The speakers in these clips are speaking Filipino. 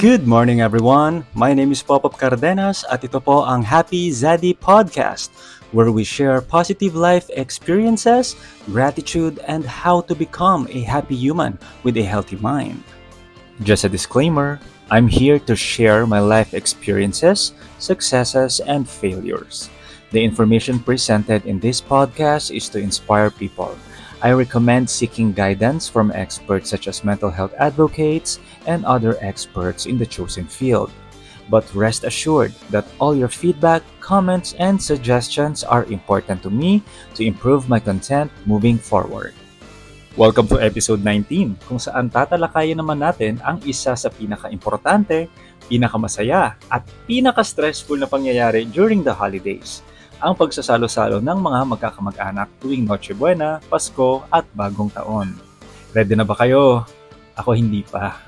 Good morning everyone! My name is Popop Cardenas at ito po ang Happy Zaddy Podcast where we share positive life experiences, gratitude, and how to become a happy human with a healthy mind. Just a disclaimer, I'm here to share my life experiences, successes, and failures. The information presented in this podcast is to inspire people. I recommend seeking guidance from experts such as mental health advocates and other experts in the chosen field. But rest assured that all your feedback, comments, and suggestions are important to me to improve my content moving forward. Welcome to episode 19, kung saan tatalakayin naman natin ang isa sa pinaka-importante, pinakamasaya, at pinaka-stressful na pangyayari during the holidays, ang pagsasalo-salo ng mga magkakamag-anak tuwing Noche Buena, Pasko, at Bagong Taon. Ready na ba kayo? Ako hindi pa.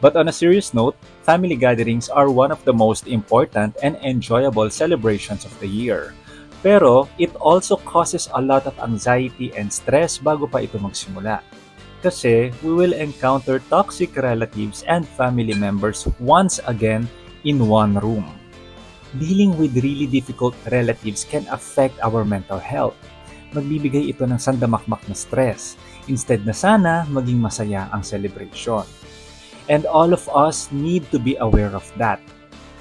But on a serious note, family gatherings are one of the most important and enjoyable celebrations of the year. Pero it also causes a lot of anxiety and stress bago pa ito magsimula. Kasi we will encounter toxic relatives and family members once again in one room. Dealing with really difficult relatives can affect our mental health. Magbibigay ito ng sandamakmak na stress, instead na sana maging masaya ang celebration. And all of us need to be aware of that.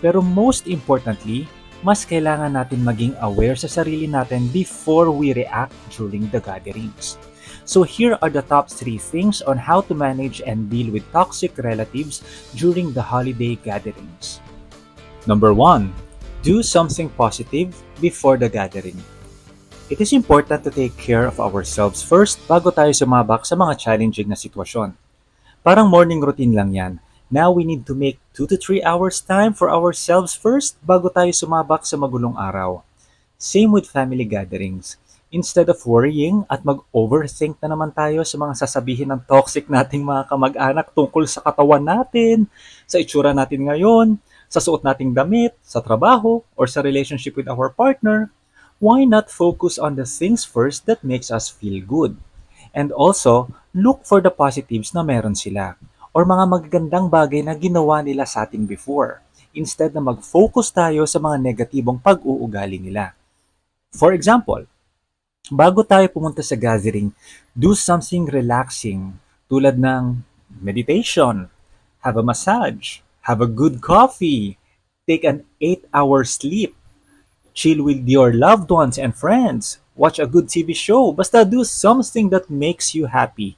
Pero most importantly, mas kailangan natin maging aware sa sarili natin before we react during the gatherings. So here are the top 3 things on how to manage and deal with toxic relatives during the holiday gatherings. Number 1. Do something positive before the gathering. It is important to take care of ourselves first bago tayo sumabak sa mga challenging na sitwasyon. Parang morning routine lang yan. Now we need to make 2 to 3 hours time for ourselves first bago tayo sumabak sa magulong araw. Same with family gatherings. Instead of worrying at mag-overthink na naman tayo sa mga sasabihin ng toxic nating mga kamag-anak tungkol sa katawan natin, sa itsura natin ngayon, sa suot nating damit, sa trabaho, or sa relationship with our partner, why not focus on the things first that makes us feel good? And also, look for the positives na meron sila, or mga magagandang bagay na ginawa nila sa ating before, instead na mag-focus tayo sa mga negatibong pag-uugali nila. For example, bago tayo pumunta sa gathering, do something relaxing tulad ng meditation, have a massage, have a good coffee, take an 8-hour sleep, chill with your loved ones and friends, watch a good TV show, basta do something that makes you happy.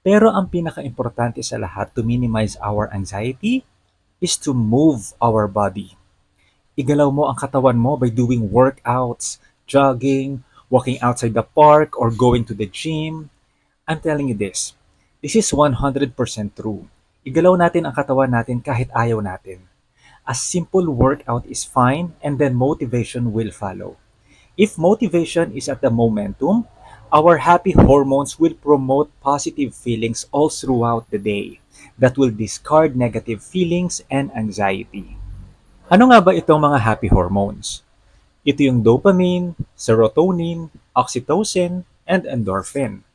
Pero ang pinaka-importante sa lahat to minimize our anxiety is to move our body. Igalaw mo ang katawan mo by doing workouts, jogging, walking outside the park, or going to the gym. I'm telling you this is 100% true. Igalaw natin ang katawan natin kahit ayaw natin. A simple workout is fine and then motivation will follow. If motivation is at the momentum, our happy hormones will promote positive feelings all throughout the day that will discard negative feelings and anxiety. Ano nga ba itong mga happy hormones? Ito yung dopamine, serotonin, oxytocin, and endorphin.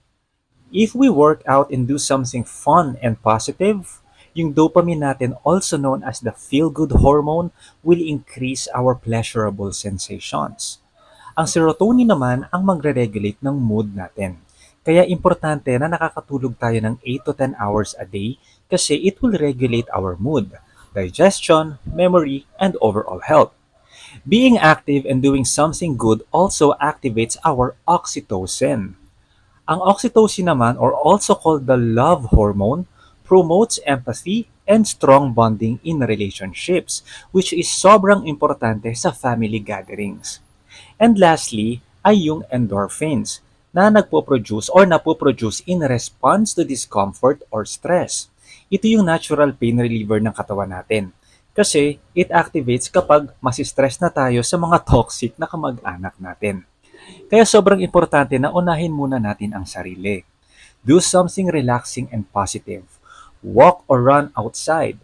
If we work out and do something fun and positive, yung dopamine natin, also known as the feel-good hormone, will increase our pleasurable sensations. Ang serotonin naman ang magre-regulate ng mood natin. Kaya importante na nakakatulog tayo ng 8 to 10 hours a day kasi it will regulate our mood, digestion, memory, and overall health. Being active and doing something good also activates our oxytocin. Ang oxytocin naman, or also called the love hormone, promotes empathy and strong bonding in relationships, which is sobrang importante sa family gatherings. And lastly, ay yung endorphins na nagpo-produce or napoproduce in response to discomfort or stress. Ito yung natural pain reliever ng katawan natin. Kasi it activates kapag masistress na tayo sa mga toxic na kamag-anak natin. Kaya sobrang importante na unahin muna natin ang sarili. Do something relaxing and positive. Walk or run outside.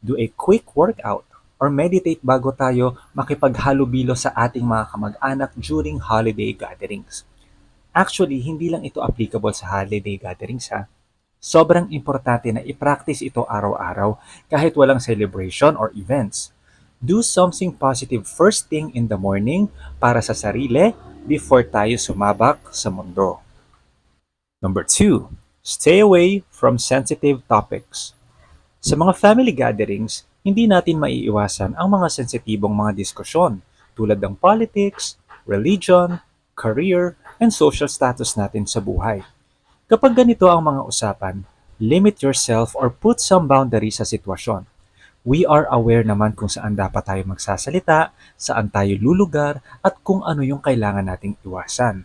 Do a quick workout or meditate bago tayo makipaghalubilo sa ating mga kamag-anak during holiday gatherings. Actually, hindi lang ito applicable sa holiday gatherings ha. Sobrang importante na i-practice ito araw-araw kahit walang celebration or events. Do something positive first thing in the morning para sa sarili before tayo sumabak sa mundo. Number 2, stay away from sensitive topics. Sa mga family gatherings, hindi natin maiiwasan ang mga sensitibong mga diskusyon tulad ng politics, religion, career, and social status natin sa buhay. Kapag ganito ang mga usapan, limit yourself or put some boundaries sa sitwasyon. We are aware naman kung saan dapat tayo magsasalita, saan tayo lulugar, at kung ano yung kailangan nating iwasan.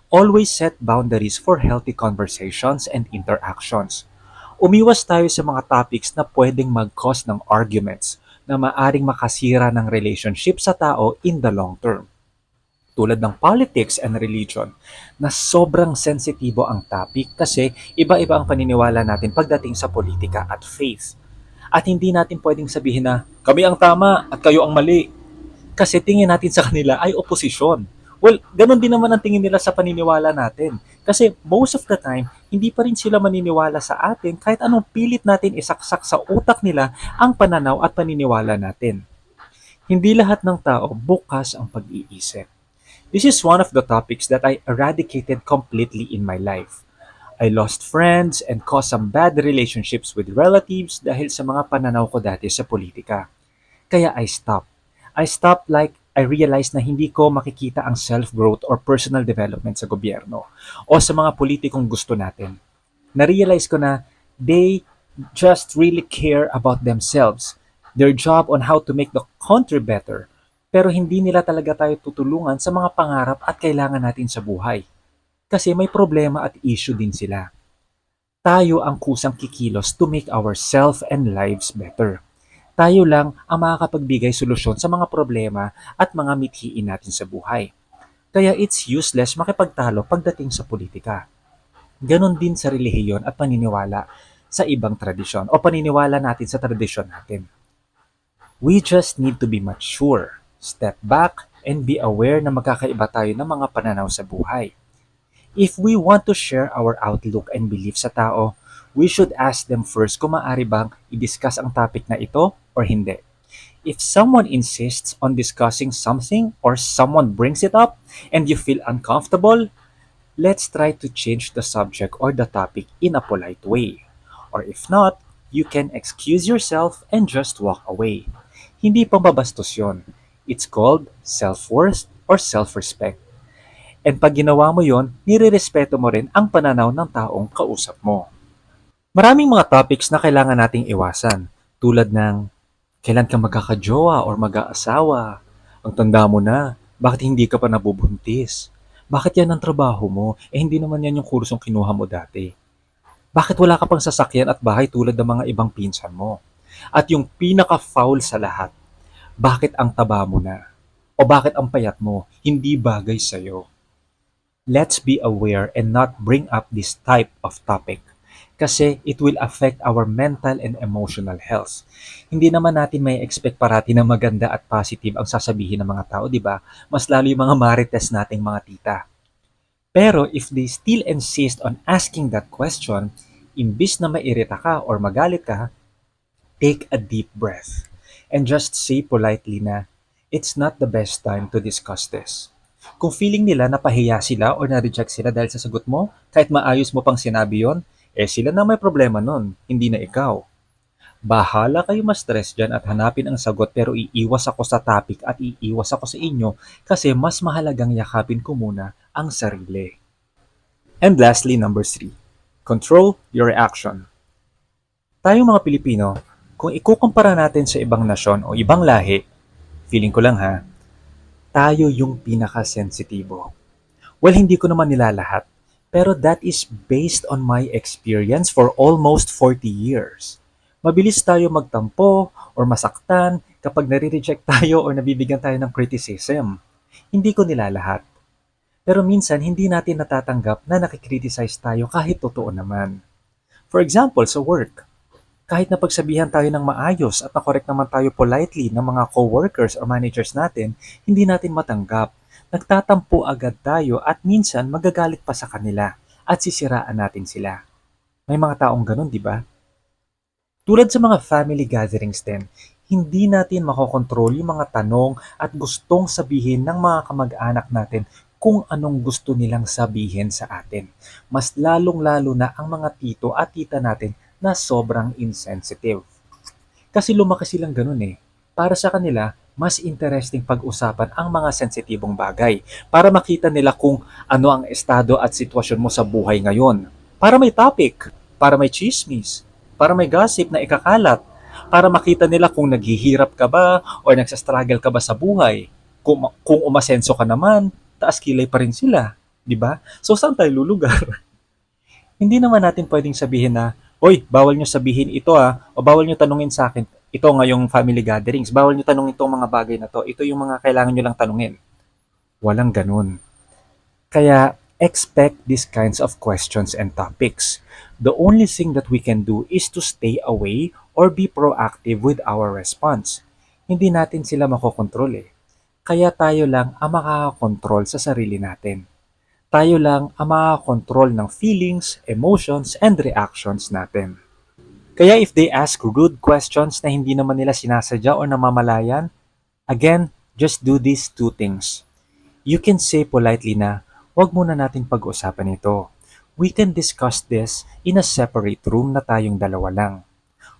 Always set boundaries for healthy conversations and interactions. Umiwas tayo sa mga topics na pwedeng mag-cause ng arguments na maaring makasira ng relationship sa tao in the long term. Tulad ng politics and religion na sobrang sensitibo ang topic kasi iba-iba ang paniniwala natin pagdating sa politika at faith. At hindi natin pwedeng sabihin na kami ang tama at kayo ang mali kasi tingin natin sa kanila ay oposisyon. Well, ganun din naman ang tingin nila sa paniniwala natin. Kasi most of the time, hindi pa rin sila maniniwala sa atin kahit anong pilit natin isaksak sa utak nila ang pananaw at paniniwala natin. Hindi lahat ng tao bukas ang pag-iisip. This is one of the topics that I eradicated completely in my life. I lost friends and caused some bad relationships with relatives dahil sa mga pananaw ko dati sa politika. Kaya I stopped. I stopped like I realized na hindi ko makikita ang self-growth or personal development sa gobyerno o sa mga politikong gusto natin. Na-realize ko na they just really care about themselves, their job on how to make the country better, pero hindi nila talaga tayo tutulungan sa mga pangarap at kailangan natin sa buhay. Kasi may problema at issue din sila. Tayo ang kusang kikilos to make ourselves and lives better. Tayo lang ang makakapagbigay solusyon sa mga problema at mga mithiin natin sa buhay. Kaya it's useless makipagtalo pagdating sa politika. Ganon din sa relihiyon at paniniwala sa ibang tradisyon o paniniwala natin sa tradisyon natin. We just need to be mature, step back, and be aware na magkakaiba tayo ng mga pananaw sa buhay. If we want to share our outlook and beliefs sa tao, we should ask them first kung maaari bang i-discuss ang topic na ito or hindi. If someone insists on discussing something or someone brings it up and you feel uncomfortable, let's try to change the subject or the topic in a polite way. Or if not, you can excuse yourself and just walk away. Hindi pambabastos yun. It's called self-worth or self-respect. And pag ginawa mo yon, nire-respeto mo rin ang pananaw ng taong kausap mo. Maraming mga topics na kailangan nating iwasan, tulad ng kailan ka magkakajowa or mag-aasawa, ang tanda mo na, bakit hindi ka pa nabubuntis, bakit yan ang trabaho mo, hindi naman yan yung kursong kinuha mo dati, bakit wala ka pang sasakyan at bahay tulad ng mga ibang pinsan mo, at yung pinaka-foul sa lahat, bakit ang taba mo na, o bakit ang payat mo, hindi bagay sa'yo. Let's be aware and not bring up this type of topic kasi it will affect our mental and emotional health. Hindi naman natin may expect parati na maganda at positive ang sasabihin ng mga tao, di ba? Mas lalo yung mga marites nating mga tita. Pero if they still insist on asking that question, imbis na mairita ka or magalit ka, take a deep breath and just say politely na, it's not the best time to discuss this. Kung feeling nila napahiya sila o na-reject sila dahil sa sagot mo, kahit maayos mo pang sinabi yon, sila na may problema nun, hindi na ikaw. Bahala kayo ma-stress dyan at hanapin ang sagot pero iiwas ako sa topic at iiwas ako sa inyo kasi mas mahalagang yakapin ko muna ang sarili. And lastly, number 3, control your reaction. Tayong mga Pilipino, kung ikukumpara natin sa ibang nasyon o ibang lahi, feeling ko lang ha, tayo yung pinaka-sensitibo. Well, hindi ko naman nila lahat, pero that is based on my experience for almost 40 years. Mabilis tayo magtampo or masaktan kapag nare-reject tayo or nabibigyan tayo ng criticism. Hindi ko nila lahat. Pero minsan, hindi natin natatanggap na nakikriticize tayo kahit totoo naman. For example, sa work, kahit napagsabihan tayo ng maayos at na-correct naman tayo politely ng mga co-workers or managers natin, hindi natin matanggap. Nagtatampo agad tayo at minsan magagalit pa sa kanila at sisiraan natin sila. May mga taong ganun, di ba? Tulad sa mga family gatherings din, hindi natin makokontrol yung mga tanong at gustong sabihin ng mga kamag-anak natin kung anong gusto nilang sabihin sa atin. Mas lalong-lalo na ang mga tito at tita natin na sobrang insensitive. Kasi lumaki silang ganun eh. Para sa kanila, mas interesting pag-usapan ang mga sensitibong bagay para makita nila kung ano ang estado at sitwasyon mo sa buhay ngayon. Para may topic, para may chismis, para may gossip na ikakalat, para makita nila kung naghihirap ka ba o nagsastruggle ka ba sa buhay. Kung umasenso ka naman, taas kilay pa rin sila. Di ba? So saan tayo lulugar? Hindi naman natin pwedeng sabihin na, "Oy, bawal nyo sabihin ito o bawal nyo tanungin sa akin ito ngayong family gatherings. Bawal nyo tanungin itong mga bagay na to. Ito yung mga kailangan nyo lang tanungin." Walang ganun. Kaya, expect these kinds of questions and topics. The only thing that we can do is to stay away or be proactive with our response. Hindi natin sila makokontrol eh. Kaya tayo lang ang makakakontrol sa sarili natin. Tayo lang ang makakakontrol ng feelings, emotions, and reactions natin. Kaya if they ask rude questions na hindi naman nila sinasadya o namamalayan, again, just do these two things. You can say politely na, "Wag muna nating pag-usapan ito. We can discuss this in a separate room na tayong dalawa lang."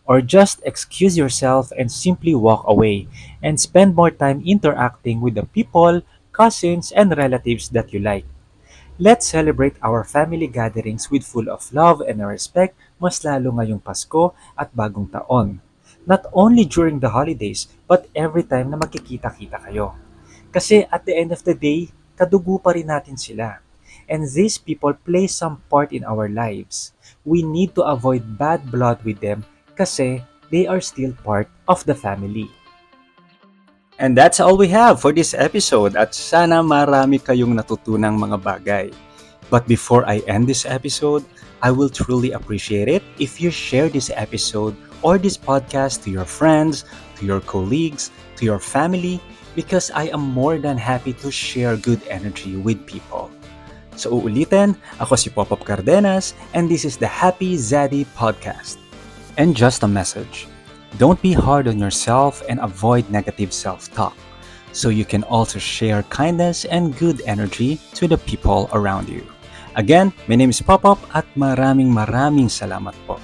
Or just excuse yourself and simply walk away and spend more time interacting with the people, cousins, and relatives that you like. Let's celebrate our family gatherings with full of love and respect, mas lalo ngayong Pasko at Bagong Taon. Not only during the holidays, but every time na magkikita-kita kayo. Kasi at the end of the day, kadugo pa rin natin sila. And these people play some part in our lives. We need to avoid bad blood with them kasi they are still part of the family. And that's all we have for this episode at sana marami kayong natutunang mga bagay. But before I end this episode, I will truly appreciate it if you share this episode or this podcast to your friends, to your colleagues, to your family, because I am more than happy to share good energy with people. So uulitin, ako si Popop Cardenas and this is the Happy Zaddy Podcast. And just a message. Don't be hard on yourself and avoid negative self-talk so you can also share kindness and good energy to the people around you. Again, my name is Popop at maraming salamat po.